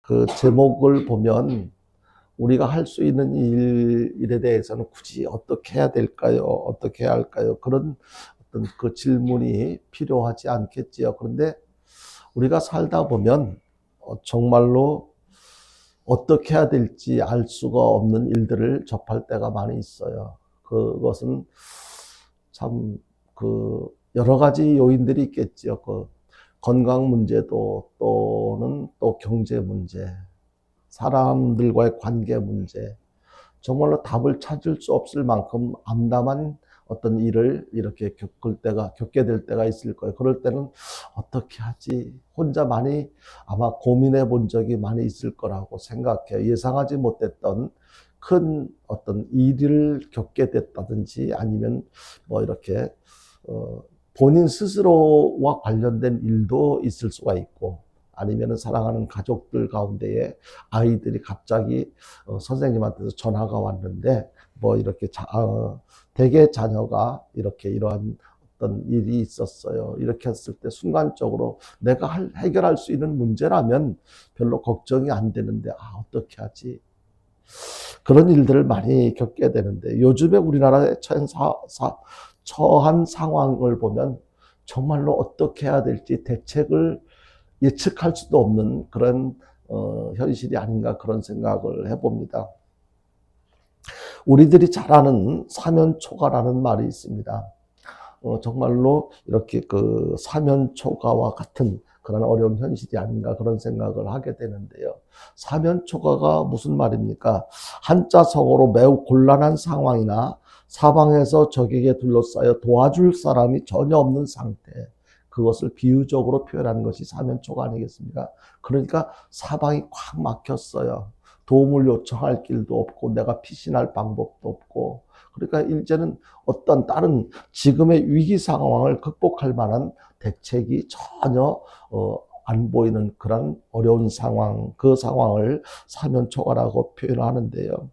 그 제목을 보면 우리가 할 수 있는 일에 대해서는 굳이 어떻게 해야 될까요? 어떻게 해야 할까요? 그런 어떤 그 질문이 필요하지 않겠지요. 그런데 우리가 살다 보면 정말로 어떻게 해야 될지 알 수가 없는 일들을 접할 때가 많이 있어요. 그것은 참 그 여러 가지 요인들이 있겠지요. 그 건강 문제도 또는 또 경제 문제, 사람들과의 관계 문제, 정말로 답을 찾을 수 없을 만큼 암담한 어떤 일을 이렇게 겪게 될 때가 있을 거예요. 그럴 때는 어떻게 하지? 혼자 많이 아마 고민해 본 적이 많이 있을 거라고 생각해요. 예상하지 못했던 큰 어떤 일을 겪게 됐다든지 아니면 뭐 이렇게, 본인 스스로와 관련된 일도 있을 수가 있고, 아니면 사랑하는 가족들 가운데에 아이들이 갑자기 선생님한테서 전화가 왔는데 뭐 이렇게 대개 자녀가 이렇게 이러한 어떤 일이 있었어요. 이렇게 했을 때 순간적으로 내가 해결할 수 있는 문제라면 별로 걱정이 안 되는데 어떻게 하지? 그런 일들을 많이 겪게 되는데 요즘에 우리나라에 처한 상황을 보면 정말로 어떻게 해야 될지 대책을 예측할 수도 없는 그런 현실이 아닌가 그런 생각을 해봅니다. 우리들이 잘 아는 사면초가라는 말이 있습니다. 정말로 이렇게 그 사면초가와 같은 그런 어려운 현실이 아닌가 그런 생각을 하게 되는데요. 사면초가가 무슨 말입니까? 한자성어로 매우 곤란한 상황이나 사방에서 적에게 둘러싸여 도와줄 사람이 전혀 없는 상태. 그것을 비유적으로 표현하는 것이 사면초가 아니겠습니까? 그러니까 사방이 꽉 막혔어요. 도움을 요청할 길도 없고 내가 피신할 방법도 없고, 그러니까 이제는 어떤 다른 지금의 위기 상황을 극복할 만한 대책이 전혀 안 보이는 그런 어려운 상황, 그 상황을 사면초가라고 표현하는데요.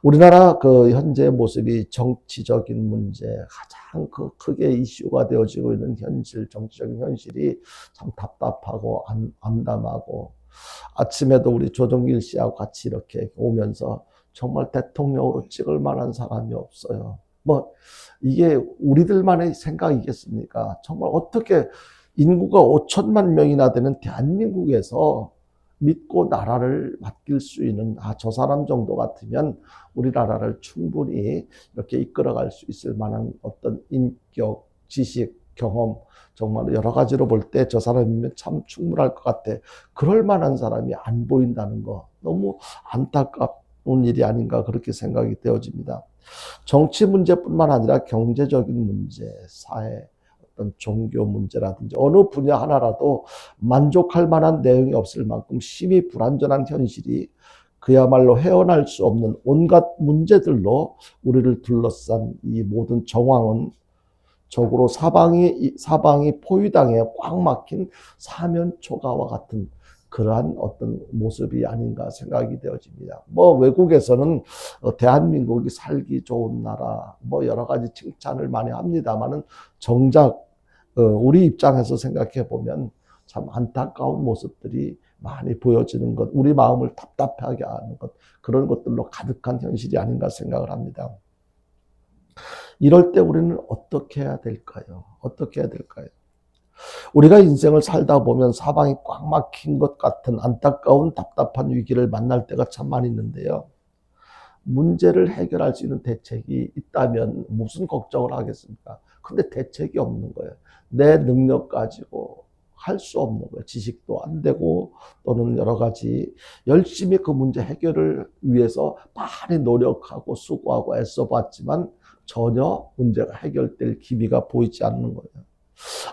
우리나라 그 현재 모습이 정치적인 문제, 가장 크게 이슈가 되어지고 있는 현실, 정치적인 현실이 참 답답하고 암담하고, 아침에도 우리 조정길 씨하고 같이 이렇게 오면서 정말 대통령으로 찍을 만한 사람이 없어요. 뭐 이게 우리들만의 생각이겠습니까? 정말 어떻게 인구가 5천만 명이나 되는 대한민국에서 믿고 나라를 맡길 수 있는 저 사람 정도 같으면 우리나라를 충분히 이렇게 이끌어갈 수 있을 만한 어떤 인격, 지식, 경험, 정말 여러 가지로 볼 때 저 사람이면 참 충분할 것 같아. 그럴 만한 사람이 안 보인다는 거 너무 안타까운 일이 아닌가 그렇게 생각이 되어집니다. 정치 문제뿐만 아니라 경제적인 문제, 사회, 어떤 종교 문제라든지 어느 분야 하나라도 만족할 만한 내용이 없을 만큼 심히 불완전한 현실이 그야말로 헤어날 수 없는 온갖 문제들로 우리를 둘러싼 이 모든 정황은 적으로 사방이 포위당해 꽉 막힌 사면초가와 같은 그러한 어떤 모습이 아닌가 생각이 되어집니다. 뭐 외국에서는 대한민국이 살기 좋은 나라, 뭐 여러 가지 칭찬을 많이 합니다만은 정작 우리 입장에서 생각해 보면 참 안타까운 모습들이 많이 보여지는 것, 우리 마음을 답답하게 하는 것, 그런 것들로 가득한 현실이 아닌가 생각을 합니다. 이럴 때 우리는 어떻게 해야 될까요? 어떻게 해야 될까요? 우리가 인생을 살다 보면 사방이 꽉 막힌 것 같은 안타까운 답답한 위기를 만날 때가 참 많이 있는데요. 문제를 해결할 수 있는 대책이 있다면 무슨 걱정을 하겠습니까? 근데 대책이 없는 거예요. 내 능력 가지고 할 수 없는 거예요. 지식도 안 되고 또는 여러 가지 열심히 그 문제 해결을 위해서 많이 노력하고 수고하고 애써봤지만 전혀 문제가 해결될 기미가 보이지 않는 거예요.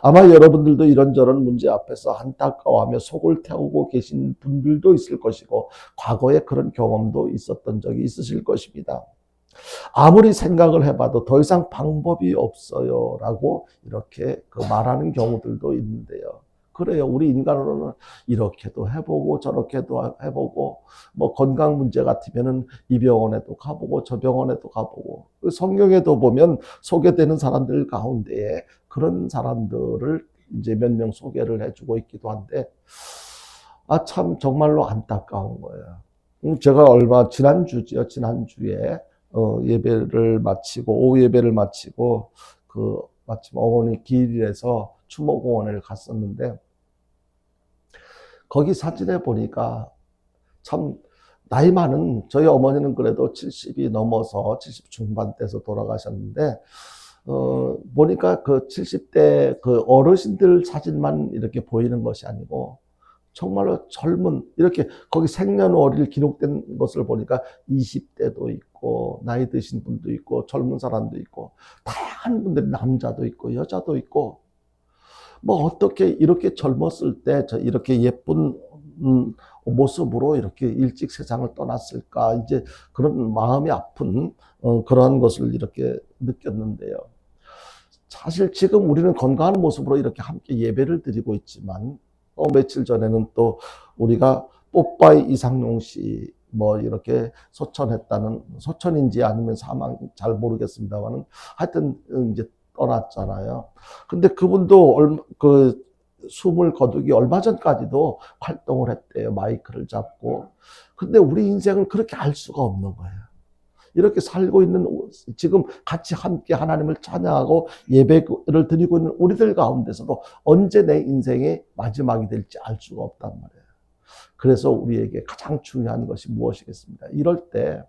아마 여러분들도 이런저런 문제 앞에서 안타까워하며 속을 태우고 계신 분들도 있을 것이고 과거에 그런 경험도 있었던 적이 있으실 것입니다. 아무리 생각을 해봐도 더 이상 방법이 없어요 라고 이렇게 말하는 경우들도 있는데요. 그래요. 우리 인간으로는 이렇게도 해보고 저렇게도 해보고 뭐 건강 문제 같으면은 이 병원에도 가보고 저 병원에도 가보고, 성경에도 보면 소개되는 사람들 가운데에 그런 사람들을 이제 몇 명 소개를 해주고 있기도 한데 참 정말로 안타까운 거예요. 제가 지난주에 예배를 마치고 오후 예배를 마치고 마침 어머니 기일에서 추모공원을 갔었는데 거기 사진에 보니까 참 나이 많은 저희 어머니는 그래도 70이 넘어서 70 중반대에서 돌아가셨는데 보니까 그 70대 그 어르신들 사진만 이렇게 보이는 것이 아니고 정말로 젊은 이렇게 거기 생년월일 기록된 것을 보니까 20대도 있고 나이 드신 분도 있고 젊은 사람도 있고 다양한 분들이 남자도 있고 여자도 있고 뭐 어떻게 이렇게 젊었을 때 이렇게 예쁜 모습으로 이렇게 일찍 세상을 떠났을까 이제 그런 마음이 아픈 그러한 것을 이렇게 느꼈는데요. 사실 지금 우리는 건강한 모습으로 이렇게 함께 예배를 드리고 있지만 며칠 전에는 또 우리가 뽀빠이 이상용 씨 뭐 이렇게 소천인지 아니면 사망 잘 모르겠습니다만은 하여튼 이제 떠났잖아요. 근데 그분도 숨을 거두기 얼마 전까지도 활동을 했대요. 마이크를 잡고. 근데 우리 인생을 그렇게 알 수가 없는 거예요. 이렇게 살고 있는 지금 같이 함께 하나님을 찬양하고 예배를 드리고 있는 우리들 가운데서도 언제 내 인생의 마지막이 될지 알 수가 없단 말이에요. 그래서 우리에게 가장 중요한 것이 무엇이겠습니까? 이럴 때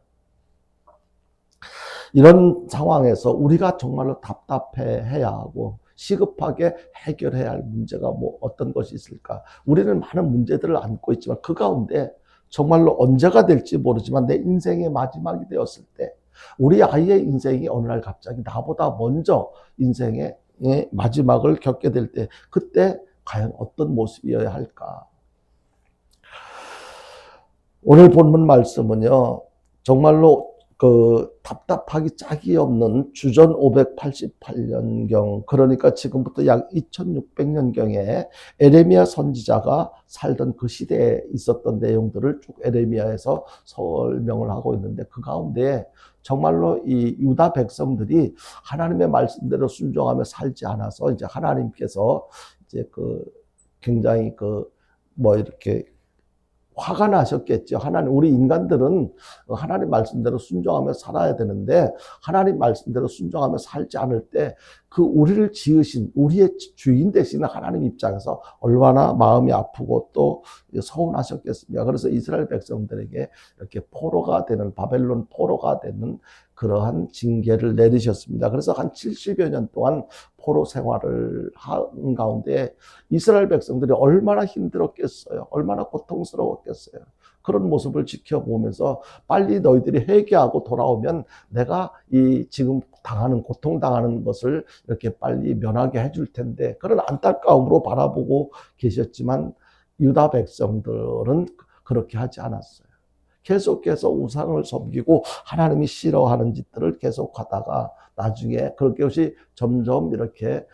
이런 상황에서 우리가 정말로 답답해해야 하고 시급하게 해결해야 할 문제가 뭐 어떤 것이 있을까? 우리는 많은 문제들을 안고 있지만 그 가운데 정말로 언제가 될지 모르지만 내 인생의 마지막이 되었을 때 우리 아이의 인생이 어느 날 갑자기 나보다 먼저 인생의 마지막을 겪게 될 때 그때 과연 어떤 모습이어야 할까? 오늘 본문 말씀은요. 정말로 답답하기 짝이 없는 주전 588년경 그러니까 지금부터 약 2600년경에 에레미야 선지자가 살던 그 시대에 있었던 내용들을 쭉 에레미야에서 설명을 하고 있는데 그 가운데 정말로 이 유다 백성들이 하나님의 말씀대로 순종하며 살지 않아서 이제 하나님께서 이제 굉장히 뭐 이렇게 화가 나셨겠죠. 우리 인간들은 하나님 말씀대로 순종하며 살아야 되는데, 하나님 말씀대로 순종하며 살지 않을 때, 우리를 지으신, 우리의 주인 되시는 하나님 입장에서 얼마나 마음이 아프고 또 서운하셨겠습니까? 그래서 이스라엘 백성들에게 이렇게 바벨론 포로가 되는 그러한 징계를 내리셨습니다. 그래서 한 70여 년 동안 포로 생활을 한 가운데 이스라엘 백성들이 얼마나 힘들었겠어요. 얼마나 고통스러웠겠어요. 그런 모습을 지켜보면서 빨리 너희들이 회개하고 돌아오면 내가 지금 고통당하는 것을 이렇게 빨리 면하게 해줄 텐데 그런 안타까움으로 바라보고 계셨지만 유다 백성들은 그렇게 하지 않았어요. 계속해서 우상을 섬기고 하나님이 싫어하는 짓들을 계속하다가 나중에 그것이 점점 이렇게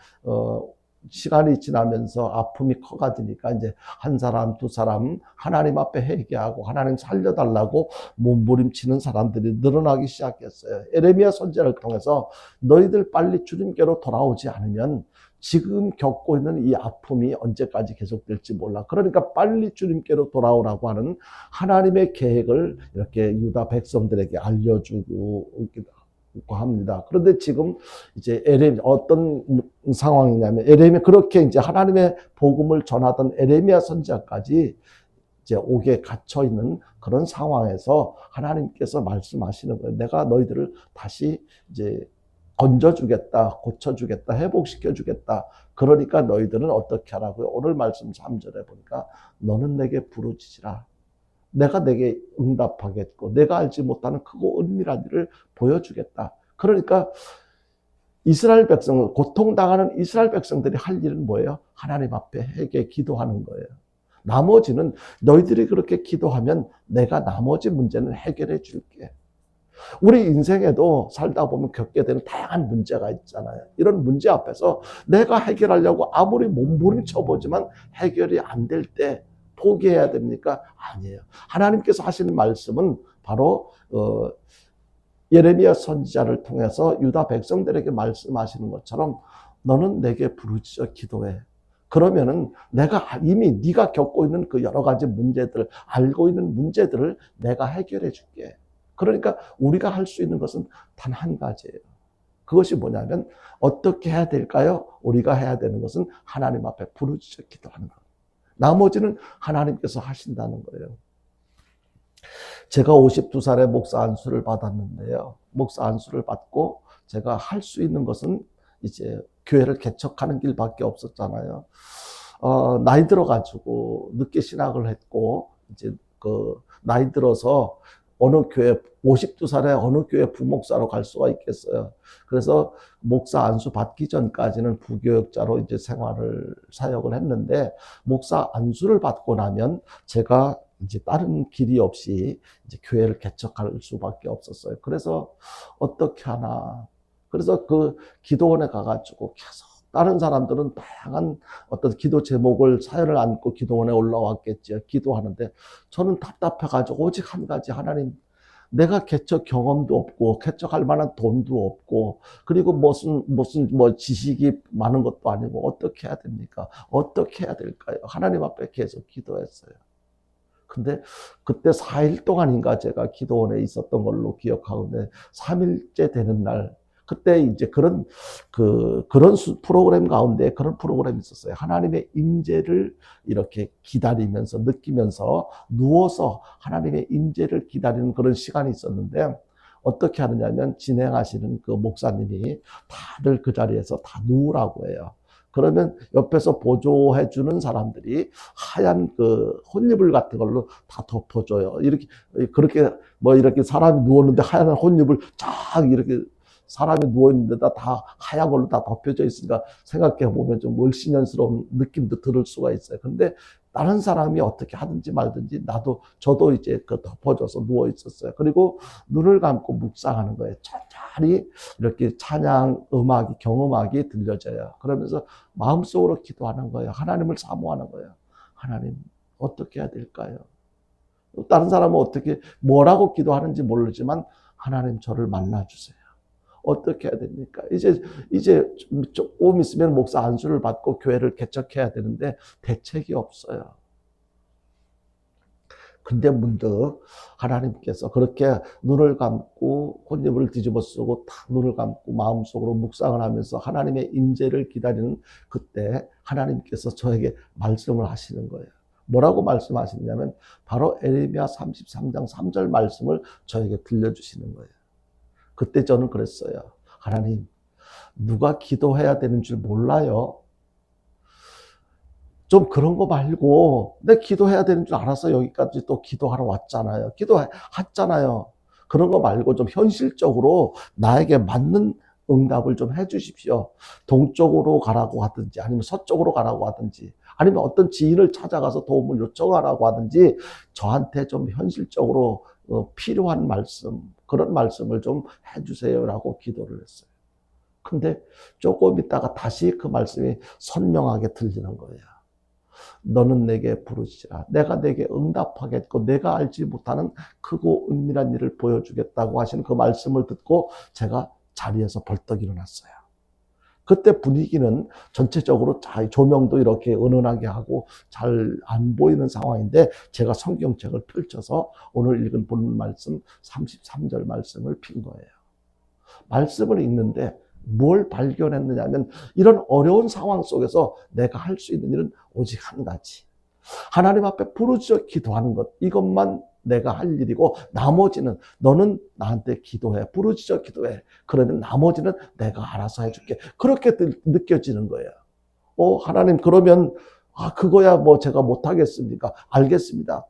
시간이 지나면서 아픔이 커가지니까 이제 한 사람, 두 사람 하나님 앞에 회개하고 하나님 살려달라고 몸부림치는 사람들이 늘어나기 시작했어요. 에레미야 선지자를 통해서 너희들 빨리 주님께로 돌아오지 않으면 지금 겪고 있는 이 아픔이 언제까지 계속될지 몰라. 그러니까 빨리 주님께로 돌아오라고 하는 하나님의 계획을 이렇게 유다 백성들에게 알려주고 합니다. 그런데 지금 이제 어떤 상황이냐면 그렇게 이제 하나님의 복음을 전하던 에레미야 선지자까지 이제 옥에 갇혀 있는 그런 상황에서 하나님께서 말씀하시는 거예요. 내가 너희들을 다시 이제 건져주겠다, 고쳐주겠다, 회복시켜주겠다. 그러니까 너희들은 어떻게 하라고요? 오늘 말씀 3절에 보니까 너는 내게 부르짖으라. 내가 내게 응답하겠고 내가 알지 못하는 크고 은밀한 일을 보여주겠다. 그러니까 고통당하는 이스라엘 백성들이 할 일은 뭐예요? 하나님 앞에 회개 기도하는 거예요. 나머지는 너희들이 그렇게 기도하면 내가 나머지 문제는 해결해 줄게. 우리 인생에도 살다 보면 겪게 되는 다양한 문제가 있잖아요. 이런 문제 앞에서 내가 해결하려고 아무리 몸부림쳐보지만 해결이 안 될 때 포기해야 됩니까? 아니에요. 하나님께서 하시는 말씀은 바로 예레미야 선지자를 통해서 유다 백성들에게 말씀하시는 것처럼 너는 내게 부르짖어 기도해. 그러면은 내가 이미 네가 겪고 있는 그 여러 가지 문제들, 알고 있는 문제들을 내가 해결해 줄게. 그러니까 우리가 할 수 있는 것은 단 한 가지예요. 그것이 뭐냐면 어떻게 해야 될까요? 우리가 해야 되는 것은 하나님 앞에 부르짖어 기도하는 것. 나머지는 하나님께서 하신다는 거예요. 제가 52살에 목사 안수를 받았는데요. 목사 안수를 받고 제가 할 수 있는 것은 이제 교회를 개척하는 길밖에 없었잖아요. 나이 들어가지고 늦게 신학을 했고, 이제 나이 들어서 어느 교회, 52살에 어느 교회 부목사로 갈 수가 있겠어요. 그래서 목사 안수 받기 전까지는 부교역자로 이제 사역을 했는데, 목사 안수를 받고 나면 제가 이제 다른 길이 없이 이제 교회를 개척할 수밖에 없었어요. 그래서 어떻게 하나. 그래서 그 기도원에 가가지고 계속 다른 사람들은 다양한 어떤 기도 제목을 사연을 안고 기도원에 올라왔겠죠. 기도하는데 저는 답답해가지고 오직 한 가지, 하나님, 내가 개척 경험도 없고 개척할 만한 돈도 없고 그리고 무슨 뭐 지식이 많은 것도 아니고 어떻게 해야 됩니까? 어떻게 해야 될까요? 하나님 앞에 계속 기도했어요. 근데 그때 4일 동안인가 제가 기도원에 있었던 걸로 기억하는데 3일째 되는 날 그때 이제 그런 프로그램 가운데 그런 프로그램이 있었어요. 하나님의 임재를 이렇게 기다리면서 느끼면서 누워서 하나님의 임재를 기다리는 그런 시간이 있었는데 어떻게 하느냐면 진행하시는 그 목사님이 다들 그 자리에서 다 누우라고 해요. 그러면 옆에서 보조해주는 사람들이 하얀 그 혼이불 같은 걸로 다 덮어줘요. 이렇게, 그렇게, 이렇게 사람이 누웠는데 하얀 혼이불 쫙 이렇게 사람이 누워있는데다 다 하얀 걸로 다 덮여져 있으니까 생각해보면 좀 멀신연스러운 느낌도 들을 수가 있어요. 근데 다른 사람이 어떻게 하든지 말든지 저도 이제 그 덮어져서 누워 있었어요. 그리고 눈을 감고 묵상하는 거예요. 천천히 이렇게 찬양, 경음악이 들려져요. 그러면서 마음속으로 기도하는 거예요. 하나님을 사모하는 거예요. 하나님, 어떻게 해야 될까요? 다른 사람은 뭐라고 기도하는지 모르지만 하나님 저를 만나주세요. 어떻게 해야 됩니까? 이제 조금 있으면 목사 안수를 받고 교회를 개척해야 되는데 대책이 없어요. 근데 문득 하나님께서 그렇게 눈을 감고 혼입을 뒤집어 쓰고 탁 눈을 감고 마음속으로 묵상을 하면서 하나님의 임재를 기다리는 그때 하나님께서 저에게 말씀을 하시는 거예요. 뭐라고 말씀하시냐면 바로 에레미야 33장 3절 말씀을 저에게 들려주시는 거예요. 그때 저는 그랬어요. 하나님, 누가 기도해야 되는 줄 몰라요. 좀 그런 거 말고 내 기도해야 되는 줄 알아서 여기까지 또 기도하러 왔잖아요. 기도했잖아요. 그런 거 말고 좀 현실적으로 나에게 맞는 응답을 좀 해주십시오. 동쪽으로 가라고 하든지 아니면 서쪽으로 가라고 하든지 아니면 어떤 지인을 찾아가서 도움을 요청하라고 하든지 저한테 좀 현실적으로 필요한 말씀, 그런 말씀을 좀 해주세요라고 기도를 했어요. 근데 조금 있다가 다시 그 말씀이 선명하게 들리는 거예요. 너는 내게 부르시라. 내가 내게 응답하겠고 내가 알지 못하는 크고 은밀한 일을 보여주겠다고 하시는 그 말씀을 듣고 제가 자리에서 벌떡 일어났어요. 그때 분위기는 전체적으로 조명도 이렇게 은은하게 하고 잘 안 보이는 상황인데 제가 성경책을 펼쳐서 오늘 읽은 본문 말씀 33절 말씀을 핀 거예요. 말씀을 읽는데 뭘 발견했느냐면 이런 어려운 상황 속에서 내가 할 수 있는 일은 오직 한 가지. 하나님 앞에 부르짖어 기도하는 것. 이것만 내가 할 일이고 나머지는 너는 나한테 기도해. 부르짖어 기도해. 그러면 나머지는 내가 알아서 해줄게. 그렇게 느껴지는 거예요. 하나님 그러면 그거야 뭐 제가 못하겠습니까? 알겠습니다.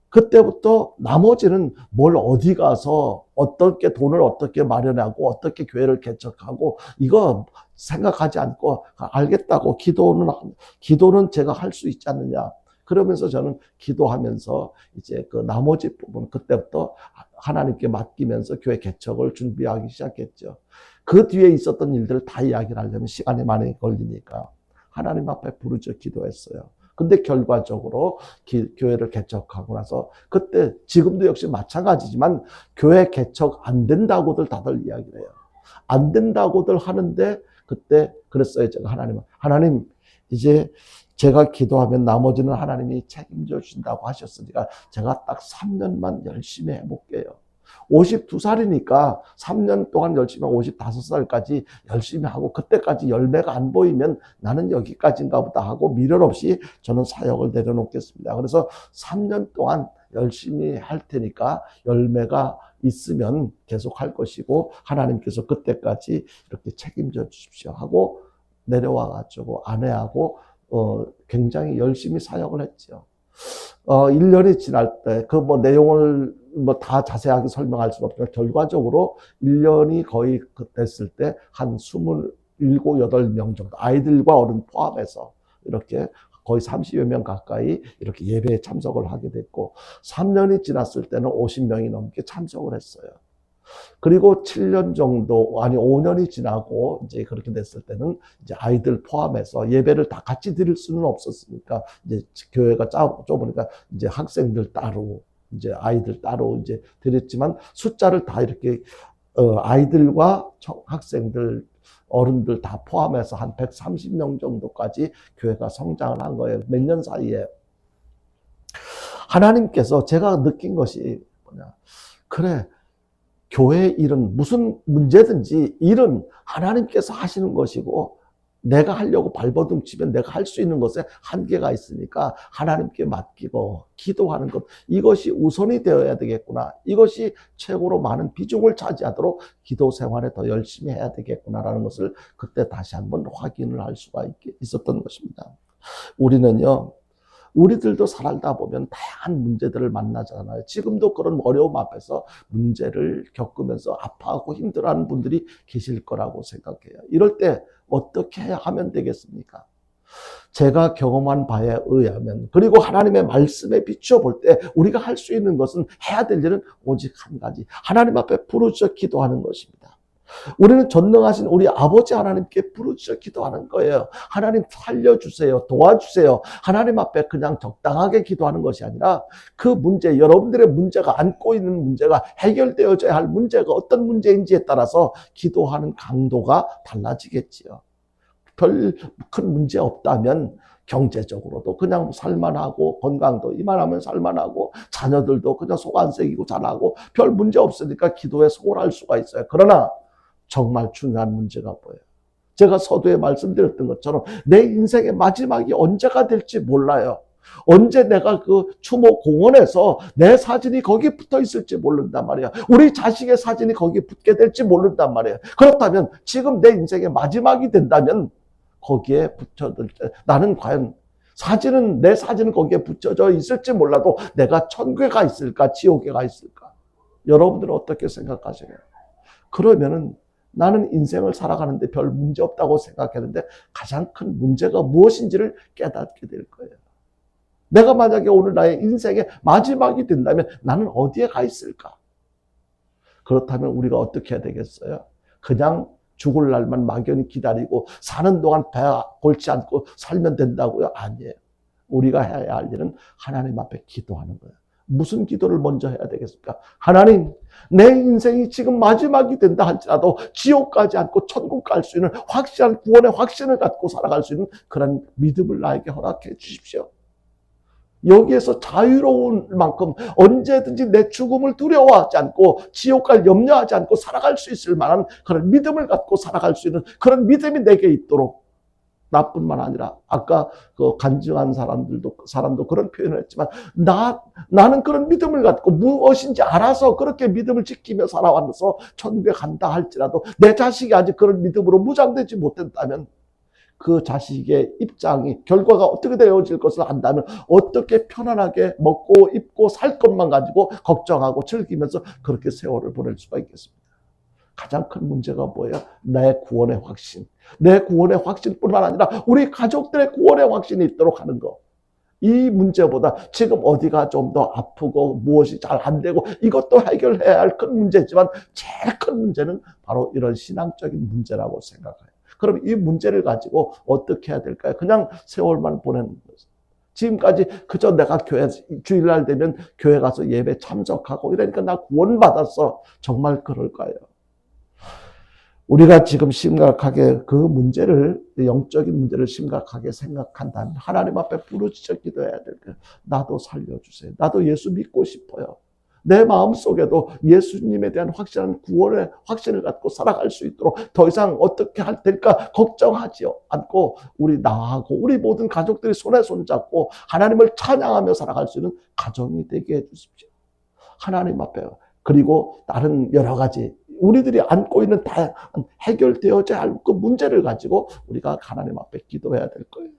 그때부터 나머지는 뭘 어디 가서 어떻게 돈을 어떻게 마련하고 어떻게 교회를 개척하고 이거 생각하지 않고 알겠다고 기도는 제가 할 수 있지 않느냐. 그러면서 저는 기도하면서 이제 그 나머지 부분 그때부터 하나님께 맡기면서 교회 개척을 준비하기 시작했죠. 그 뒤에 있었던 일들을 다 이야기를 하려면 시간이 많이 걸리니까 하나님 앞에 부르짖어 기도했어요. 근데 결과적으로 교회를 개척하고 나서 그때 지금도 역시 마찬가지지만 교회 개척 안 된다고들 다들 이야기를 해요. 안 된다고들 하는데 그때 그랬어요. 제가 하나님 이제 제가 기도하면 나머지는 하나님이 책임져 주신다고 하셨으니까 제가 딱 3년만 열심히 해볼게요. 52살이니까 3년 동안 열심히 하고 55살까지 열심히 하고 그때까지 열매가 안 보이면 나는 여기까지인가 보다 하고 미련 없이 저는 사역을 내려놓겠습니다. 그래서 3년 동안 열심히 할 테니까 열매가 있으면 계속 할 것이고 하나님께서 그때까지 이렇게 책임져 주십시오 하고 내려와가지고 아내하고 굉장히 열심히 사역을 했죠. 1년이 지날 때, 그 내용을 다 자세하게 설명할 수는 없지만, 결과적으로 1년이 거의 됐을 때, 한 27, 8명 정도, 아이들과 어른 포함해서, 이렇게 거의 30여 명 가까이 이렇게 예배에 참석을 하게 됐고, 3년이 지났을 때는 50명이 넘게 참석을 했어요. 그리고 7년 정도, 아니 5년이 지나고 이제 그렇게 됐을 때는 이제 아이들 포함해서 예배를 다 같이 드릴 수는 없었으니까 이제 교회가 좁으니까 이제 학생들 따로, 이제 아이들 따로 이제 드렸지만 숫자를 다 이렇게 아이들과 학생들, 어른들 다 포함해서 한 130명 정도까지 교회가 성장을 한 거예요. 몇 년 사이에. 하나님께서 제가 느낀 것이 뭐냐. 그래. 교회 일은 무슨 문제든지 일은 하나님께서 하시는 것이고 내가 하려고 발버둥 치면 내가 할 수 있는 것에 한계가 있으니까 하나님께 맡기고 기도하는 것, 이것이 우선이 되어야 되겠구나. 이것이 최고로 많은 비중을 차지하도록 기도 생활에 더 열심히 해야 되겠구나라는 것을 그때 다시 한번 확인을 할 수가 있었던 것입니다. 우리들도 살다 보면 다양한 문제들을 만나잖아요. 지금도 그런 어려움 앞에서 문제를 겪으면서 아파하고 힘들어하는 분들이 계실 거라고 생각해요. 이럴 때 어떻게 하면 되겠습니까? 제가 경험한 바에 의하면, 그리고 하나님의 말씀에 비추어 볼 때 우리가 할 수 있는 것은, 해야 될 일은 오직 한 가지, 하나님 앞에 부르짖어 기도하는 것입니다. 우리는 전능하신 우리 아버지 하나님께 부르짖어 기도하는 거예요. 하나님 살려주세요. 도와주세요. 하나님 앞에 그냥 적당하게 기도하는 것이 아니라 그 문제, 여러분들의 문제가 안고 있는 문제가 해결되어져야 할 문제가 어떤 문제인지에 따라서 기도하는 강도가 달라지겠지요. 별 큰 문제 없다면 경제적으로도 그냥 살만하고, 건강도 이만하면 살만하고, 자녀들도 그냥 속 안 새기고 잘하고 별 문제 없으니까 기도에 소홀할 수가 있어요. 그러나 정말 중요한 문제가 뭐예요? 제가 서두에 말씀드렸던 것처럼 내 인생의 마지막이 언제가 될지 몰라요. 언제 내가 그 추모 공원에서 내 사진이 거기 붙어 있을지 모른단 말이야. 우리 자식의 사진이 거기 붙게 될지 모른단 말이에요. 그렇다면 지금 내 인생의 마지막이 된다면 거기에 붙여둘 때 나는 과연 내 사진은 거기에 붙여져 있을지 몰라도 내가 천국에 가 있을까, 지옥에 가 있을까? 여러분들은 어떻게 생각하세요? 그러면은 나는 인생을 살아가는데 별 문제 없다고 생각했는데 가장 큰 문제가 무엇인지를 깨닫게 될 거예요. 내가 만약에 오늘 나의 인생의 마지막이 된다면 나는 어디에 가 있을까? 그렇다면 우리가 어떻게 해야 되겠어요? 그냥 죽을 날만 막연히 기다리고 사는 동안 배 골치 않고 살면 된다고요? 아니에요. 우리가 해야 할 일은 하나님 앞에 기도하는 거예요. 무슨 기도를 먼저 해야 되겠습니까? 하나님, 내 인생이 지금 마지막이 된다 할지라도 지옥 가지 않고 천국 갈 수 있는 확실한 구원의 확신을 갖고 살아갈 수 있는 그런 믿음을 나에게 허락해 주십시오. 여기에서 자유로운 만큼 언제든지 내 죽음을 두려워하지 않고 지옥 갈 염려하지 않고 살아갈 수 있을 만한 그런 믿음을 갖고 살아갈 수 있는 그런 믿음이 내게 있도록, 나뿐만 아니라 아까 그 간증한 사람도 그런 표현을 했지만 나는 그런 믿음을 갖고 무엇인지 알아서 그렇게 믿음을 지키며 살아와서 천국에 간다 할지라도 내 자식이 아직 그런 믿음으로 무장되지 못했다면 그 자식의 입장이, 결과가 어떻게 되어질 것을 안다면 어떻게 편안하게 먹고 입고 살 것만 가지고 걱정하고 즐기면서 그렇게 세월을 보낼 수가 있겠습니까? 가장 큰 문제가 뭐예요? 내 구원의 확신. 내 구원의 확신뿐만 아니라 우리 가족들의 구원의 확신이 있도록 하는 거. 이 문제보다 지금 어디가 좀 더 아프고 무엇이 잘 안 되고 이것도 해결해야 할 큰 문제지만 제일 큰 문제는 바로 이런 신앙적인 문제라고 생각해요. 그럼 이 문제를 가지고 어떻게 해야 될까요? 그냥 세월만 보내는 거죠. 지금까지 그저 내가 교회 주일날 되면 교회 가서 예배 참석하고 이러니까 나 구원받았어. 정말 그럴까요? 우리가 지금 심각하게 그 문제를, 영적인 문제를 심각하게 생각한다면 하나님 앞에 부르짖어 기도해야 될 거예요. 나도 살려주세요. 나도 예수 믿고 싶어요. 내 마음속에도 예수님에 대한 확실한 구원의 확신을 갖고 살아갈 수 있도록 더 이상 어떻게 될까 걱정하지 않고 우리 나하고 우리 모든 가족들이 손에 손잡고 하나님을 찬양하며 살아갈 수 있는 가정이 되게 해주십시오. 하나님 앞에. 그리고 다른 여러 가지 우리들이 안고 있는 다양한 해결되어야 할 그 문제를 가지고 우리가 하나님 앞에 기도해야 될 거예요.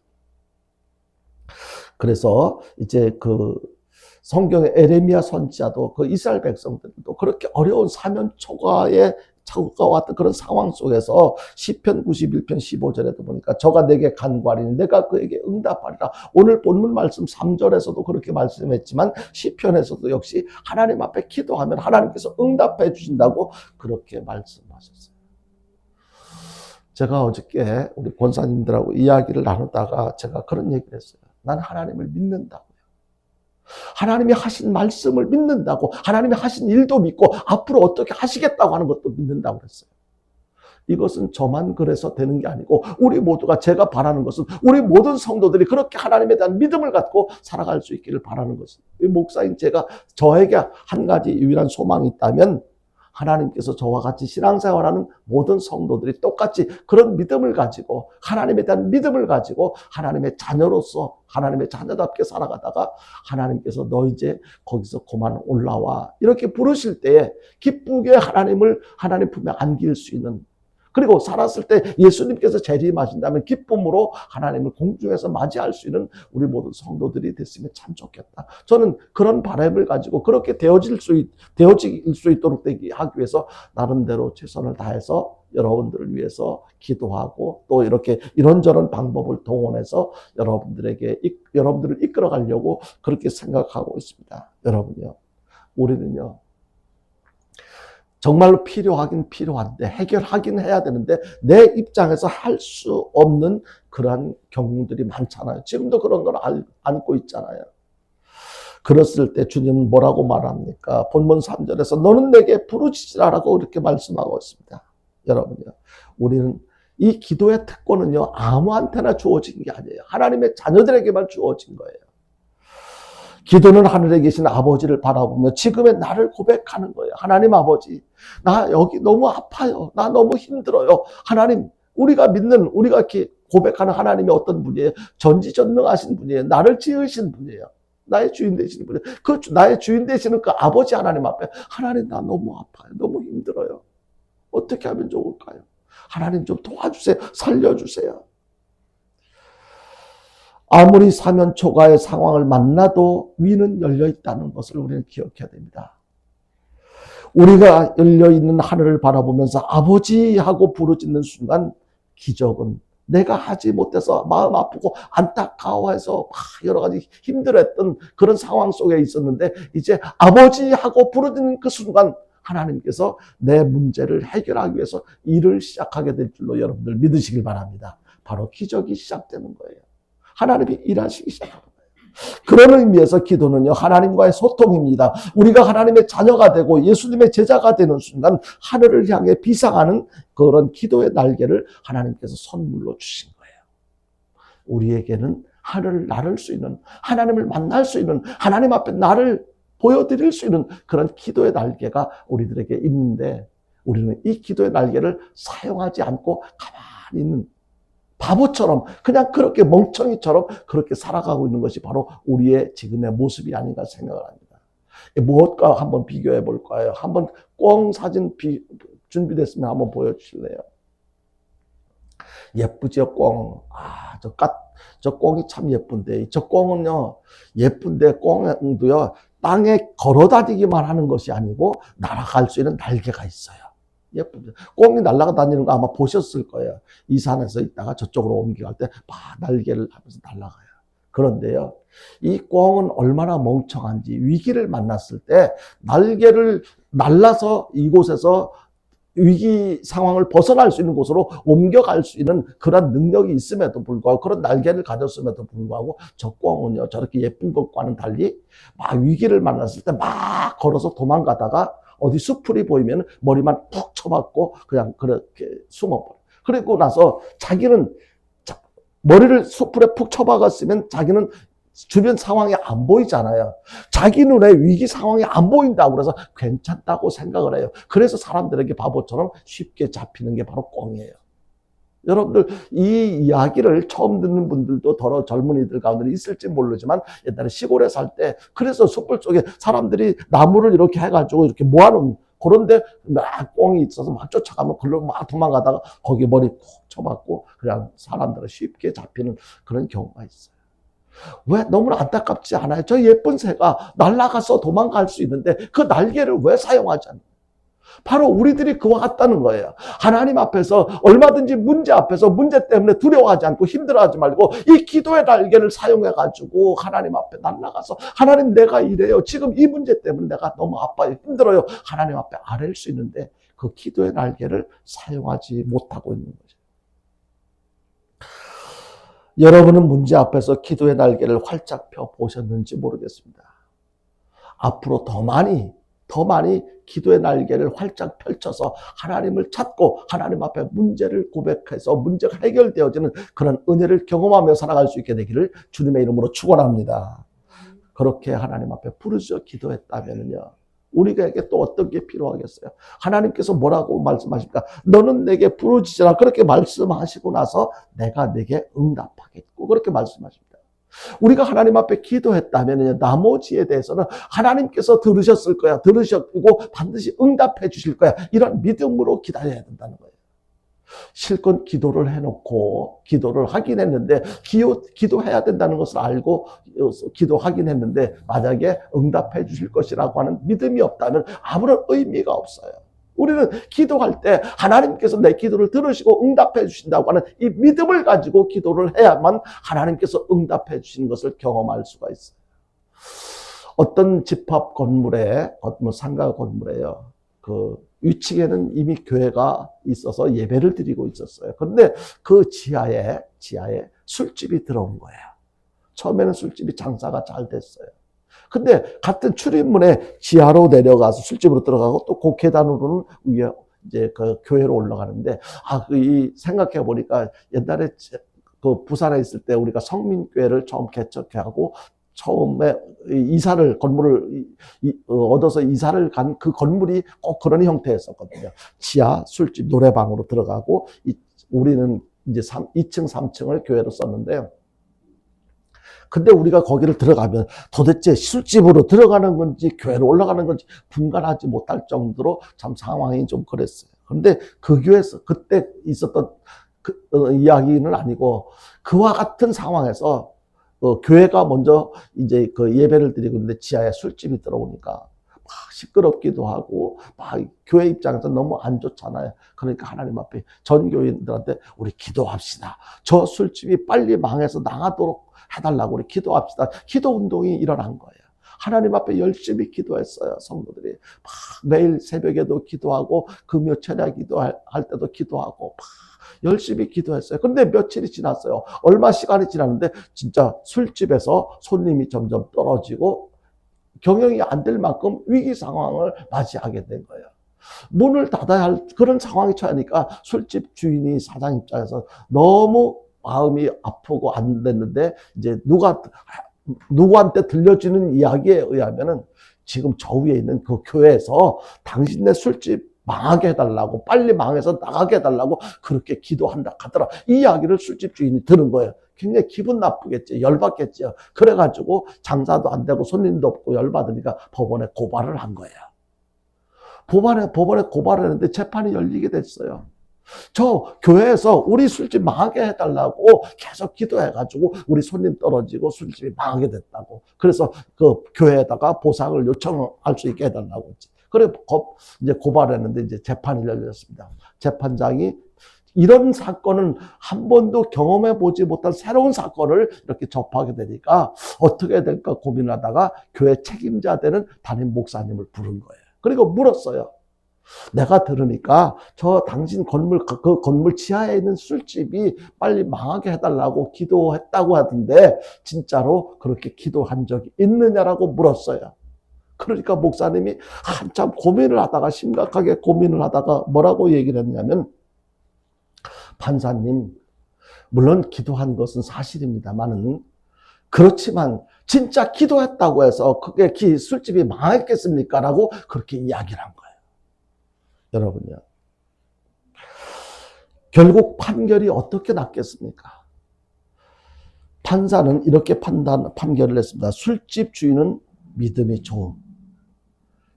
그래서 이제 그 성경의 에레미야 선지자도 그 이스라엘 백성들도 그렇게 어려운 사면 초과에 왔던 그런 상황 속에서 시편 91편 15절에도 보니까 저가 내게 간구하리니 내가 그에게 응답하리라. 오늘 본문 말씀 3절에서도 그렇게 말씀했지만 시편에서도 역시 하나님 앞에 기도하면 하나님께서 응답해 주신다고 그렇게 말씀하셨어요. 제가 어저께 우리 권사님들하고 이야기를 나누다가 제가 그런 얘기를 했어요. 난 하나님을 믿는다고요. 하나님이 하신 말씀을 믿는다고, 하나님이 하신 일도 믿고 앞으로 어떻게 하시겠다고 하는 것도 믿는다고 그랬어요. 이것은 저만 그래서 되는 게 아니고 우리 모두가, 제가 바라는 것은 우리 모든 성도들이 그렇게 하나님에 대한 믿음을 갖고 살아갈 수 있기를 바라는 것입니다. 목사인 제가 저에게 한 가지 유일한 소망이 있다면 하나님께서 저와 같이 신앙생활하는 모든 성도들이 똑같이 그런 믿음을 가지고 하나님에 대한 믿음을 가지고 하나님의 자녀로서 하나님의 자녀답게 살아가다가 하나님께서 너 이제 거기서 그만 올라와 이렇게 부르실 때에 기쁘게 하나님 품에 안길 수 있는, 그리고 살았을 때 예수님께서 재림하신다면 기쁨으로 하나님을 공중에서 맞이할 수 있는 우리 모든 성도들이 됐으면 참 좋겠다. 저는 그런 바람을 가지고 그렇게 되어질 수 있도록 하기 위해서 나름대로 최선을 다해서 여러분들을 위해서 기도하고 또 이렇게 이런저런 방법을 동원해서 여러분들을 이끌어가려고 그렇게 생각하고 있습니다. 여러분요, 우리는요, 정말로 필요하긴 필요한데 해결하긴 해야 되는데 내 입장에서 할 수 없는 그러한 경우들이 많잖아요. 지금도 그런 걸 안고 있잖아요. 그랬을 때 주님은 뭐라고 말합니까? 본문 3절에서 너는 내게 부르짖으라고 이렇게 말씀하고 있습니다. 여러분요, 우리는 이 기도의 특권은요 아무한테나 주어진 게 아니에요. 하나님의 자녀들에게만 주어진 거예요. 기도는 하늘에 계신 아버지를 바라보며 지금의 나를 고백하는 거예요. 하나님 아버지, 나 여기 너무 아파요. 나 너무 힘들어요. 하나님, 우리가 이렇게 고백하는 하나님이 어떤 분이에요? 전지전능하신 분이에요. 나를 지으신 분이에요. 나의 주인 되시는 분이에요. 그 나의 주인 되시는 그 아버지 하나님 앞에 하나님, 나 너무 아파요. 너무 힘들어요. 어떻게 하면 좋을까요? 하나님 좀 도와주세요. 살려주세요. 아무리 사면 초과의 상황을 만나도 위는 열려 있다는 것을 우리는 기억해야 됩니다. 우리가 열려있는 하늘을 바라보면서 아버지 하고 부르짖는 순간 기적은 내가 하지 못해서 마음 아프고 안타까워해서 여러 가지 힘들었던 그런 상황 속에 있었는데 이제 아버지 하고 부르짖는 그 순간 하나님께서 내 문제를 해결하기 위해서 일을 시작하게 될 줄로 여러분들 믿으시길 바랍니다. 바로 기적이 시작되는 거예요. 하나님이 일하시기 시작합니다. 그런 의미에서 기도는요, 하나님과의 소통입니다. 우리가 하나님의 자녀가 되고 예수님의 제자가 되는 순간 하늘을 향해 비상하는 그런 기도의 날개를 하나님께서 선물로 주신 거예요. 우리에게는 하늘을 나를 수 있는, 하나님을 만날 수 있는, 하나님 앞에 나를 보여드릴 수 있는 그런 기도의 날개가 우리들에게 있는데 우리는 이 기도의 날개를 사용하지 않고 가만히 있는 바보처럼 그냥 그렇게 멍청이처럼 그렇게 살아가고 있는 것이 바로 우리의 지금의 모습이 아닌가 생각을 합니다. 무엇과 한번 비교해 볼까요? 한번 꽁 사진 준비됐으면 한번 보여주실래요? 예쁘죠, 꽁. 저 꽁이 참 예쁜데, 저 꽁은요, 예쁜데 꽁도요, 땅에 걸어 다니기만 하는 것이 아니고 날아갈 수 있는 날개가 있어요. 예쁘죠. 꽁이 날아가 다니는 거 아마 보셨을 거예요. 이 산에서 있다가 저쪽으로 옮겨갈 때 날개를 하면서 날아가요. 그런데요, 이 꽁은 얼마나 멍청한지 위기를 만났을 때 날개를 날라서 이곳에서 위기 상황을 벗어날 수 있는 곳으로 옮겨갈 수 있는 그런 능력이 있음에도 불구하고, 그런 날개를 가졌음에도 불구하고 저 꽁은요, 저렇게 예쁜 것과는 달리 막 위기를 만났을 때 막 걸어서 도망가다가 어디 수풀이 보이면 머리만 푹 쳐박고 그냥 그렇게 숨어버려. 그리고 나서 자기는 머리를 수풀에 푹 쳐박았으면 자기는 주변 상황이 안 보이잖아요. 자기 눈에 위기 상황이 안 보인다고 그래서 괜찮다고 생각을 해요. 그래서 사람들에게 바보처럼 쉽게 잡히는 게 바로 꽁이에요. 여러분들 이 이야기를 처음 듣는 분들도 더러 젊은이들 가운데 있을지 모르지만 옛날에 시골에 살 때 그래서 숯불 속에 사람들이 나무를 이렇게 해가지고 이렇게 모아놓은 그런데 막 꽁이 있어서 막 쫓아가면 글로 막 도망가다가 거기 머리 콕 쳐박고 그냥 사람들은 쉽게 잡히는 그런 경우가 있어요. 왜 너무나 안타깝지 않아요? 저 예쁜 새가 날아가서 도망갈 수 있는데 그 날개를 왜 사용하지 않나요? 바로 우리들이 그와 같다는 거예요. 하나님 앞에서 얼마든지 문제 앞에서 문제 때문에 두려워하지 않고 힘들어하지 말고 이 기도의 날개를 사용해가지고 하나님 앞에 날아가서 하나님 내가 이래요. 지금 이 문제 때문에 내가 너무 아파요. 힘들어요. 하나님 앞에 아뢰일 수 있는데 그 기도의 날개를 사용하지 못하고 있는 거죠. 여러분은 문제 앞에서 기도의 날개를 활짝 펴 보셨는지 모르겠습니다. 앞으로 더 많이 기도의 날개를 활짝 펼쳐서 하나님을 찾고 하나님 앞에 문제를 고백해서 문제가 해결되어지는 그런 은혜를 경험하며 살아갈 수 있게 되기를 주님의 이름으로 축원합니다. 그렇게 하나님 앞에 부르짖어 기도했다면요, 우리에게 또 어떤 게 필요하겠어요? 하나님께서 뭐라고 말씀하십니까? 너는 내게 부르짖으라 그렇게 말씀하시고 나서 내가 내게 응답하겠고 그렇게 말씀하십니다. 우리가 하나님 앞에 기도했다면 나머지에 대해서는 하나님께서 들으셨을 거야. 들으셨고 반드시 응답해 주실 거야. 이런 믿음으로 기다려야 된다는 거예요. 실컷 기도를 해놓고 기도를 하긴 했는데 기도해야 된다는 것을 알고 기도하긴 했는데 만약에 응답해 주실 것이라고 하는 믿음이 없다면 아무런 의미가 없어요. 우리는 기도할 때 하나님께서 내 기도를 들으시고 응답해 주신다고 하는 이 믿음을 가지고 기도를 해야만 하나님께서 응답해 주시는 것을 경험할 수가 있어요. 어떤 집합 건물에, 상가 건물에요, 그 위층에는 이미 교회가 있어서 예배를 드리고 있었어요. 그런데 그 지하에 술집이 들어온 거예요. 처음에는 술집이 장사가 잘 됐어요. 근데 같은 출입문에 지하로 내려가서 술집으로 들어가고 또 그 계단으로는 위에 이제 그 교회로 올라가는데, 생각해 보니까 옛날에 그 부산에 있을 때 우리가 성민교회를 처음 개척하고 처음에 건물을 얻어서 이사를 간 그 건물이 꼭 그런 형태였었거든요. 지하 술집 노래방으로 들어가고 우리는 이제 2층, 3층을 교회로 썼는데요. 근데 우리가 거기를 들어가면 도대체 술집으로 들어가는 건지 교회로 올라가는 건지 분간하지 못할 정도로 참 상황이 좀 그랬어요. 그런데 그 교회에서 그때 있었던 이야기는 아니고 그와 같은 상황에서 교회가 먼저 이제 그 예배를 드리고 있는데 지하에 술집이 들어오니까 막 시끄럽기도 하고 막 교회 입장에서 너무 안 좋잖아요. 그러니까 하나님 앞에 전 교인들한테 우리 기도합시다. 저 술집이 빨리 망해서 나가도록 해달라고 우리 기도합시다. 기도 운동이 일어난 거예요. 하나님 앞에 열심히 기도했어요. 성도들이 막 매일 새벽에도 기도하고 금요 철야 기도할 때도 기도하고 막 열심히 기도했어요. 그런데 며칠이 지났어요. 얼마 시간이 지났는데 진짜 술집에서 손님이 점점 떨어지고 경영이 안 될 만큼 위기 상황을 맞이하게 된 거예요. 문을 닫아야 할 그런 상황이 처하니까 술집 주인이 사장 입장에서 너무 마음이 아프고 안 됐는데 이제 누구한테 들려주는 이야기에 의하면은 지금 저 위에 있는 그 교회에서 당신네 술집 망하게 해달라고, 빨리 망해서 나가게 해달라고 그렇게 기도한다 하더라. 이 이야기를 술집 주인이 들은 거예요. 굉장히 기분 나쁘겠지, 열받겠죠. 그래가지고 장사도 안 되고 손님도 없고 열받으니까 법원에 고발을 한 거예요. 법원에 고발을 했는데 재판이 열리게 됐어요. 저 교회에서 우리 술집 망하게 해달라고 계속 기도해가지고 우리 손님 떨어지고 술집이 망하게 됐다고. 그래서 그 교회에다가 보상을 요청할 수 있게 해달라고 했지. 그래 이제 고발했는데 이제 재판이 열렸습니다. 재판장이 이런 사건은 한 번도 경험해 보지 못한 새로운 사건을 이렇게 접하게 되니까 어떻게 될까 고민하다가 교회 책임자 되는 담임 목사님을 부른 거예요. 그리고 물었어요. 내가 들으니까 저 당신 그 건물 지하에 있는 술집이 빨리 망하게 해달라고 기도했다고 하던데 진짜로 그렇게 기도한 적이 있느냐라고 물었어요. 그러니까 목사님이 한참 고민을 하다가, 심각하게 고민을 하다가 뭐라고 얘기를 했냐면, 판사님, 물론 기도한 것은 사실입니다만은, 그렇지만 진짜 기도했다고 해서 그게 술집이 망했겠습니까? 라고 그렇게 이야기를 한 거예요. 여러분요, 결국 판결이 어떻게 났겠습니까? 판사는 이렇게 판결을 했습니다. 술집 주인은 믿음이 좋음.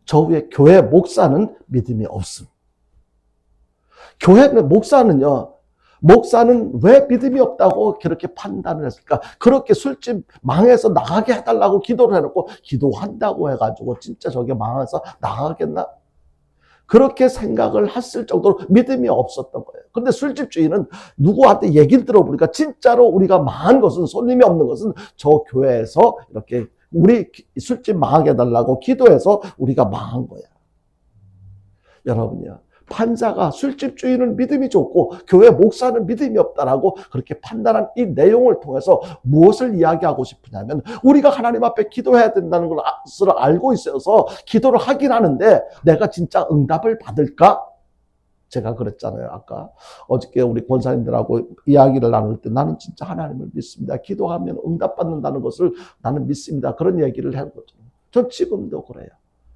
저 위에 교회 목사는 믿음이 없음. 교회는 목사는 왜 믿음이 없다고 그렇게 판단을 했을까? 그렇게 술집 망해서 나가게 해달라고 기도를 해놓고 기도한다고 해가지고 진짜 저게 망해서 나가겠나? 그렇게 생각을 했을 정도로 믿음이 없었던 거예요. 그런데 술집 주인은 누구한테 얘기를 들어보니까 진짜로 우리가 망한 것은, 손님이 없는 것은 저 교회에서 이렇게 우리 술집 망하게 해달라고 기도해서 우리가 망한 거야. 여러분요, 판사가 술집 주인은 믿음이 좋고 교회 목사는 믿음이 없다라고 그렇게 판단한 이 내용을 통해서 무엇을 이야기하고 싶으냐면, 우리가 하나님 앞에 기도해야 된다는 것을 알고 있어서 기도를 하긴 하는데 내가 진짜 응답을 받을까? 제가 그랬잖아요. 아까 어저께 우리 권사님들하고 이야기를 나눌 때 나는 진짜 하나님을 믿습니다. 기도하면 응답받는다는 것을 나는 믿습니다. 그런 얘기를 한 거죠. 전 지금도 그래요.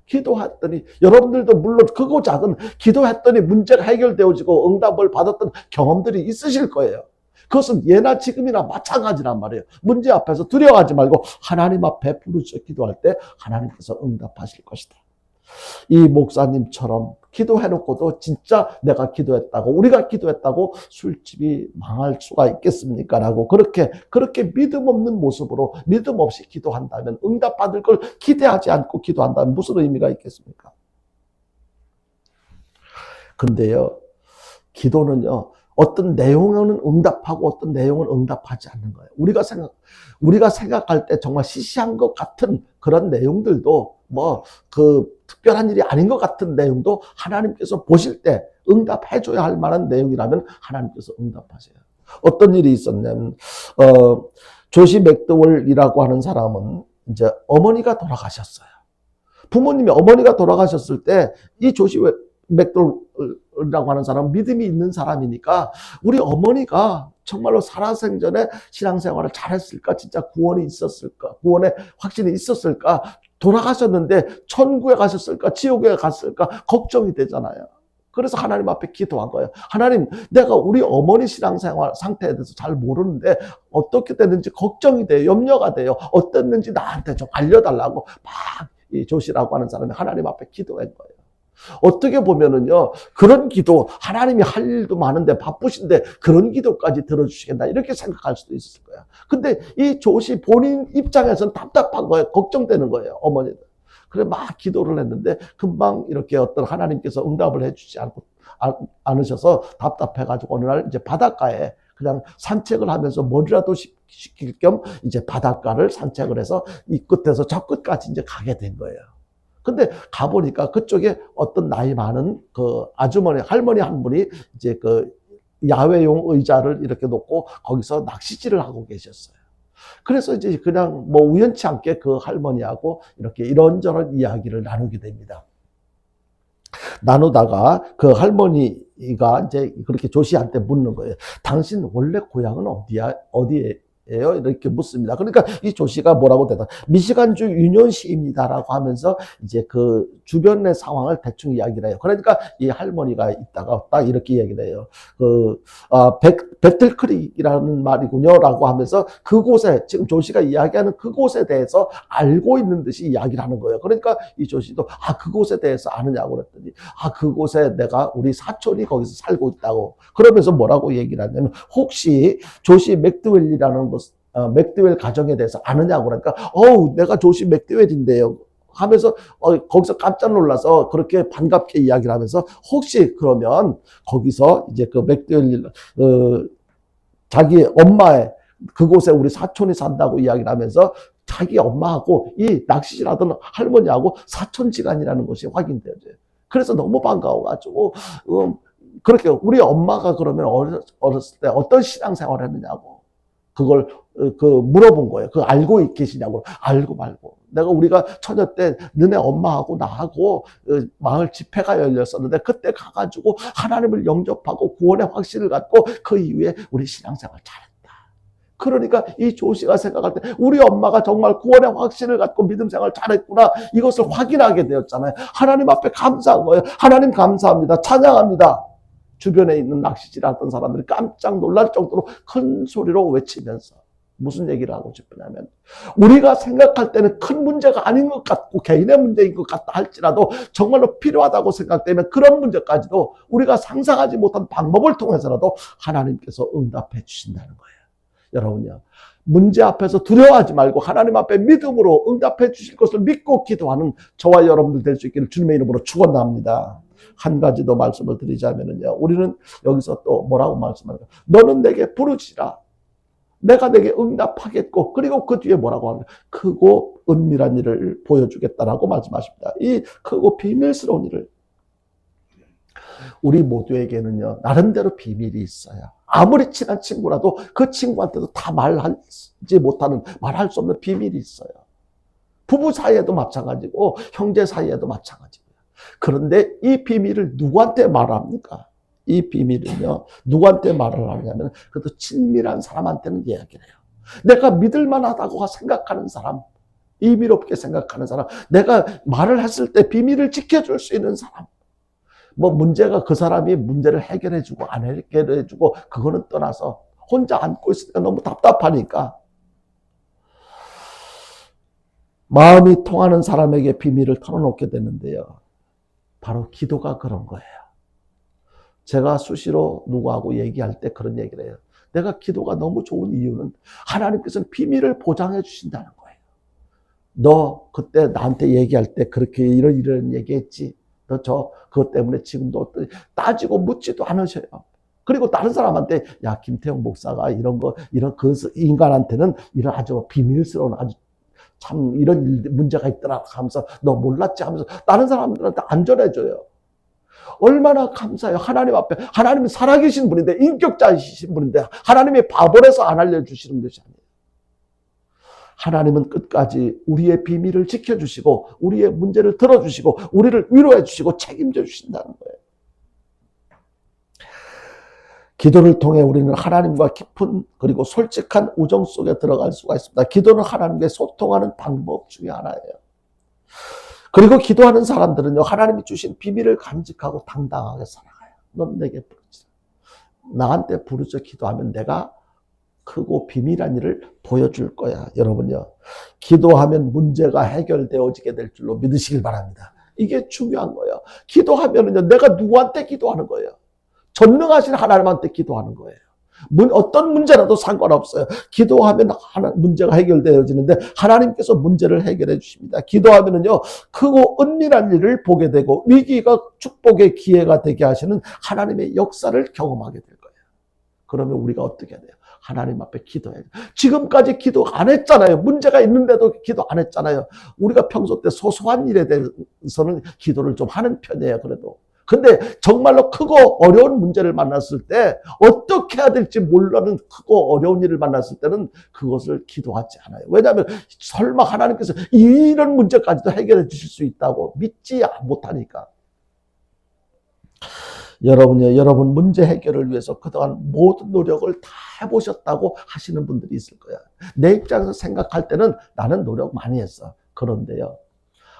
기도했더니, 여러분들도 물론 크고 작은 기도했더니 문제가 해결되어지고 응답을 받았던 경험들이 있으실 거예요. 그것은 예나 지금이나 마찬가지란 말이에요. 문제 앞에서 두려워하지 말고 하나님 앞에 부르짖어 기도할 때 하나님께서 응답하실 것이다. 이 목사님처럼 기도해놓고도 진짜 내가 기도했다고, 우리가 기도했다고 술집이 망할 수가 있겠습니까? 라고 그렇게 믿음 없는 모습으로 믿음 없이 기도한다면, 응답받을 걸 기대하지 않고 기도한다면 무슨 의미가 있겠습니까? 근데요, 기도는요, 어떤 내용은 응답하고 어떤 내용은 응답하지 않는 거예요. 우리가 생각할 때 정말 시시한 것 같은 그런 내용들도, 특별한 일이 아닌 것 같은 내용도 하나님께서 보실 때 응답해줘야 할 만한 내용이라면 하나님께서 응답하세요. 어떤 일이 있었냐면, 조시 맥도웰이라고 하는 사람은 이제 어머니가 돌아가셨어요. 어머니가 돌아가셨을 때 이 조시 맥도웰이라고 하는 사람은 믿음이 있는 사람이니까, 우리 어머니가 정말로 살아생전에 신앙생활을 잘했을까? 진짜 구원이 있었을까? 구원의 확신이 있었을까? 돌아가셨는데 천국에 가셨을까? 지옥에 갔을까? 걱정이 되잖아요. 그래서 하나님 앞에 기도한 거예요. 하나님, 내가 우리 어머니 신앙생활 상태에 대해서 잘 모르는데 어떻게 됐는지 걱정이 돼요. 염려가 돼요. 어땠는지 나한테 좀 알려달라고 막 이 조시라고 하는 사람이 하나님 앞에 기도한 거예요. 어떻게 보면은요, 그런 기도, 하나님이 할 일도 많은데 바쁘신데 그런 기도까지 들어주시겠나, 이렇게 생각할 수도 있을 거야. 근데 이 조시 본인 입장에서는 답답한 거예요. 걱정되는 거예요, 어머니는. 그래 막 기도를 했는데 금방 이렇게 어떤 하나님께서 응답을 해주지 않으셔서 답답해가지고 어느 날 이제 바닷가에 그냥 산책을 하면서 머리라도 식힐 겸 이제 바닷가를 산책을 해서 이 끝에서 저 끝까지 이제 가게 된 거예요. 근데 가보니까 그쪽에 어떤 나이 많은 그 할머니 한 분이 이제 그 야외용 의자를 이렇게 놓고 거기서 낚시질을 하고 계셨어요. 그래서 이제 그냥 우연치 않게 그 할머니하고 이렇게 이런저런 이야기를 나누게 됩니다. 나누다가 그 할머니가 이제 그렇게 조시한테 묻는 거예요. 당신 원래 고향은 어디예요? 이렇게 묻습니다. 그러니까 이 조시가 뭐라고 대답? 미시간주 유년시입니다라고 하면서 이제 그 주변의 상황을 대충 이야기를 해요. 그러니까 이 할머니가 있다가 딱 이렇게 이야기를 해요. 배틀크릭이라는 말이군요라고 하면서 그곳에, 지금 조시가 이야기하는 그곳에 대해서 알고 있는 듯이 이야기를 하는 거예요. 그러니까 이 조시도 그곳에 대해서 아느냐고 그랬더니 그곳에 우리 사촌이 거기서 살고 있다고. 그러면서 뭐라고 얘기를 하냐면, 혹시 조시 맥드웰이라는 맥드웰 가정에 대해서 아느냐고 그러니까, 내가 조시 맥드웰인데요 하면서 거기서 깜짝 놀라서 그렇게 반갑게 이야기를 하면서, 혹시 그러면 거기서 이제 그 맥드웰 자기 엄마의 그곳에 우리 사촌이 산다고 이야기를 하면서 자기 엄마하고 이 낚시질하던 할머니하고 사촌지간이라는 것이 확인되어져요. 그래서 너무 반가워가지고 그렇게 우리 엄마가 그러면 어렸을 때 어떤 신앙생활을 했느냐고 그걸 물어본 거예요. 알고 계시냐고. 알고 말고. 우리가 처녀 때 너네 엄마하고 나하고 마을 집회가 열렸었는데 그때 가가지고 하나님을 영접하고 구원의 확신을 갖고 그 이후에 우리 신앙생활 잘했다. 그러니까 이 조씨가 생각할 때 우리 엄마가 정말 구원의 확신을 갖고 믿음 생활 잘했구나. 이것을 확인하게 되었잖아요. 하나님 앞에 감사한 거예요. 하나님 감사합니다. 찬양합니다. 주변에 있는 낚시질하던 사람들이 깜짝 놀랄 정도로 큰 소리로 외치면서 무슨 얘기를 하고 싶으냐면 우리가 생각할 때는 큰 문제가 아닌 것 같고 개인의 문제인 것 같다 할지라도 정말로 필요하다고 생각되면 그런 문제까지도 우리가 상상하지 못한 방법을 통해서라도 하나님께서 응답해 주신다는 거예요. 여러분요, 문제 앞에서 두려워하지 말고 하나님 앞에 믿음으로 응답해 주실 것을 믿고 기도하는 저와 여러분들 될 수 있기를 주님의 이름으로 축원합니다. 한 가지 더 말씀을 드리자면요, 우리는 여기서 또 뭐라고 말씀합니까? 너는 내게 부르시라. 내가 내게 응답하겠고, 그리고 그 뒤에 뭐라고 하냐? 크고 은밀한 일을 보여주겠다라고 말씀하십니다. 이 크고 비밀스러운 일을 우리 모두에게는요, 나름대로 비밀이 있어요. 아무리 친한 친구라도 그 친구한테도 다 말하지 못하는, 말할 수 없는 비밀이 있어요. 부부 사이에도 마찬가지고 형제 사이에도 마찬가지고요. 그런데 이 비밀을 누구한테 말합니까? 이 비밀은요, 누구한테 말을 하냐면 그래도 친밀한 사람한테는 이야기를 해요. 내가 믿을 만하다고 생각하는 사람, 의미롭게 생각하는 사람, 내가 말을 했을 때 비밀을 지켜줄 수 있는 사람. 문제가 그 사람이 문제를 해결해주고 안 해결해주고 그거는 떠나서 혼자 안고 있으니까 너무 답답하니까 마음이 통하는 사람에게 비밀을 털어놓게 되는데요. 바로 기도가 그런 거예요. 제가 수시로 누구하고 얘기할 때 그런 얘기를 해요. 내가 기도가 너무 좋은 이유는 하나님께서는 비밀을 보장해 주신다는 거예요. 너 그때 나한테 얘기할 때 그렇게 이런 얘기했지. 너 그것 때문에 지금도 따지고 묻지도 않으셔요. 그리고 다른 사람한테 야, 김태형 목사가 이런 그 인간한테는 이런 아주 비밀스러운 아주 참 이런 문제가 있더라 하면서 너 몰랐지 하면서 다른 사람들한테 안 전해줘요. 얼마나 감사해요. 하나님 앞에. 하나님은 살아계신 분인데, 인격자이신 분인데 하나님이 바보라서 안 알려주시는 것이 아니에요. 하나님은 끝까지 우리의 비밀을 지켜주시고 우리의 문제를 들어주시고 우리를 위로해 주시고 책임져 주신다는 거예요. 기도를 통해 우리는 하나님과 깊은 그리고 솔직한 우정 속에 들어갈 수가 있습니다. 기도는 하나님과 소통하는 방법 중에 하나예요. 그리고 기도하는 사람들은요, 하나님이 주신 비밀을 간직하고 당당하게 살아가요. 넌 내게 부르지. 나한테 부르짖어 기도하면 내가 크고 비밀한 일을 보여줄 거야. 여러분요, 기도하면 문제가 해결되어지게 될 줄로 믿으시길 바랍니다. 이게 중요한 거예요. 기도하면은요, 내가 누구한테 기도하는 거예요? 전능하신 하나님한테 기도하는 거예요. 어떤 문제라도 상관없어요. 기도하면 문제가 해결되어지는데 하나님께서 문제를 해결해 주십니다. 기도하면은요, 크고 은밀한 일을 보게 되고 위기가 축복의 기회가 되게 하시는 하나님의 역사를 경험하게 될 거예요. 그러면 우리가 어떻게 해야 돼요? 하나님 앞에 기도해야 돼요. 지금까지 기도 안 했잖아요. 문제가 있는데도 기도 안 했잖아요. 우리가 평소 때 소소한 일에 대해서는 기도를 좀 하는 편이에요. 그래도. 근데 정말로 크고 어려운 문제를 만났을 때 어떻게 해야 될지 모르는 크고 어려운 일을 만났을 때는 그것을 기도하지 않아요. 왜냐하면 설마 하나님께서 이런 문제까지도 해결해 주실 수 있다고 믿지 못하니까. 여러분 문제 해결을 위해서 그동안 모든 노력을 다 해보셨다고 하시는 분들이 있을 거야. 내 입장에서 생각할 때는 나는 노력 많이 했어. 그런데요,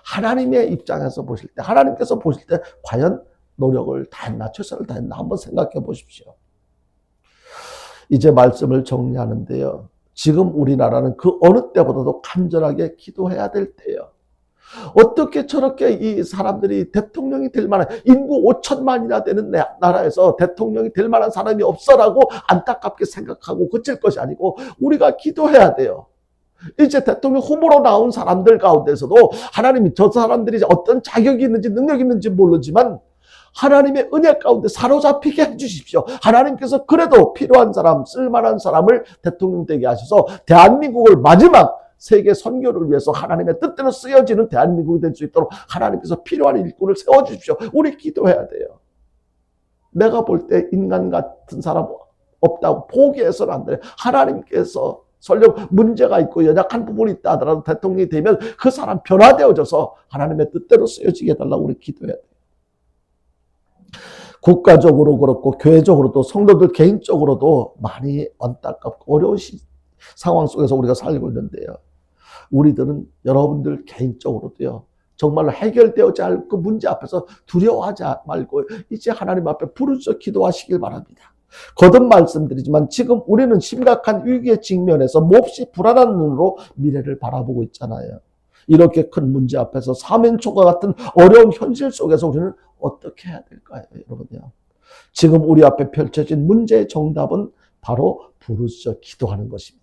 하나님의 입장에서 보실 때, 하나님께서 보실 때 과연 노력을 다 했나, 최선을 다했나 한번 생각해 보십시오. 이제 말씀을 정리하는데요, 지금 우리나라는 그 어느 때보다도 간절하게 기도해야 될 때예요. 어떻게 저렇게 이 사람들이 대통령이 될 만한, 인구 5천만이나 되는 나라에서 대통령이 될 만한 사람이 없어라고 안타깝게 생각하고 그칠 것이 아니고 우리가 기도해야 돼요. 이제 대통령 후보로 나온 사람들 가운데서도 하나님이 저 사람들이 어떤 자격이 있는지 능력이 있는지 모르지만 하나님의 은혜 가운데 사로잡히게 해주십시오. 하나님께서 그래도 필요한 사람, 쓸만한 사람을 대통령 되게 하셔서 대한민국을 마지막 세계 선교를 위해서 하나님의 뜻대로 쓰여지는 대한민국이 될 수 있도록 하나님께서 필요한 일꾼을 세워주십시오. 우리 기도해야 돼요. 내가 볼 때 인간 같은 사람 없다고 포기해서는 안 돼요. 하나님께서 설령 문제가 있고 연약한 부분이 있다 하더라도 대통령이 되면 그 사람 변화되어져서 하나님의 뜻대로 쓰여지게 해달라고 우리 기도해야 돼요. 국가적으로 그렇고 교회적으로도 성도들 개인적으로도 많이 안타깝고 어려운 상황 속에서 우리가 살고 있는데요. 우리들은 여러분들 개인적으로도요. 정말로 해결되어야 할 그 문제 앞에서 두려워하지 말고 이제 하나님 앞에 부르짖어 기도하시길 바랍니다. 거듭 말씀드리지만 지금 우리는 심각한 위기에 직면해서 몹시 불안한 눈으로 미래를 바라보고 있잖아요. 이렇게 큰 문제 앞에서 사면초가 같은 어려운 현실 속에서 우리는 어떻게 해야 될까요, 여러분요? 지금 우리 앞에 펼쳐진 문제의 정답은 바로 부르짖어 기도하는 것입니다.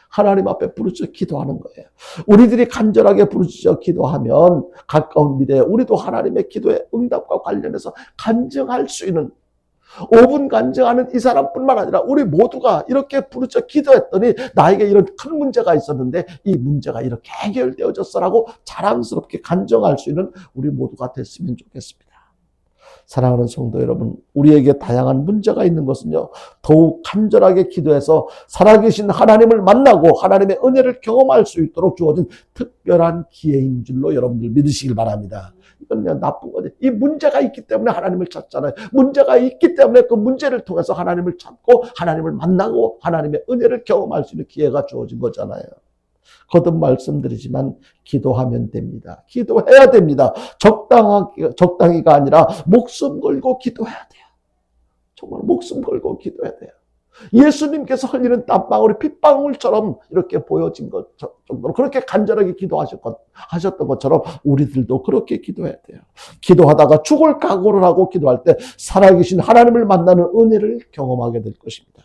하나님 앞에 부르짖어 기도하는 거예요. 우리들이 간절하게 부르짖어 기도하면 가까운 미래에 우리도 하나님의 기도의 응답과 관련해서 간증할 수 있는 5분 간증하는 이 사람뿐만 아니라 우리 모두가 이렇게 부르짖어 기도했더니 나에게 이런 큰 문제가 있었는데 이 문제가 이렇게 해결되어졌어라고 자랑스럽게 간증할 수 있는 우리 모두가 됐으면 좋겠습니다. 사랑하는 성도 여러분, 우리에게 다양한 문제가 있는 것은요, 더욱 간절하게 기도해서 살아계신 하나님을 만나고 하나님의 은혜를 경험할 수 있도록 주어진 특별한 기회인 줄로 여러분들 믿으시길 바랍니다. 이건 그냥 나쁜 거지. 이 문제가 있기 때문에 하나님을 찾잖아요. 문제가 있기 때문에 그 문제를 통해서 하나님을 찾고 하나님을 만나고 하나님의 은혜를 경험할 수 있는 기회가 주어진 거잖아요. 거듭 말씀드리지만 기도하면 됩니다. 기도해야 됩니다. 적당히가 아니라 목숨 걸고 기도해야 돼요. 정말 목숨 걸고 기도해야 돼요. 예수님께서 흘리는 땀방울이 핏방울처럼 이렇게 보여진 것 정도로 그렇게 간절하게 기도하셨던 것처럼 우리들도 그렇게 기도해야 돼요. 기도하다가 죽을 각오를 하고 기도할 때 살아계신 하나님을 만나는 은혜를 경험하게 될 것입니다.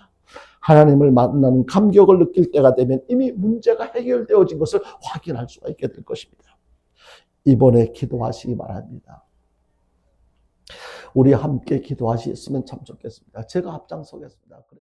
하나님을 만나는 감격을 느낄 때가 되면 이미 문제가 해결되어진 것을 확인할 수가 있게 될 것입니다. 이번에 기도하시기 바랍니다. 우리 함께 기도하시겠으면 참 좋겠습니다. 제가 앞장서겠습니다.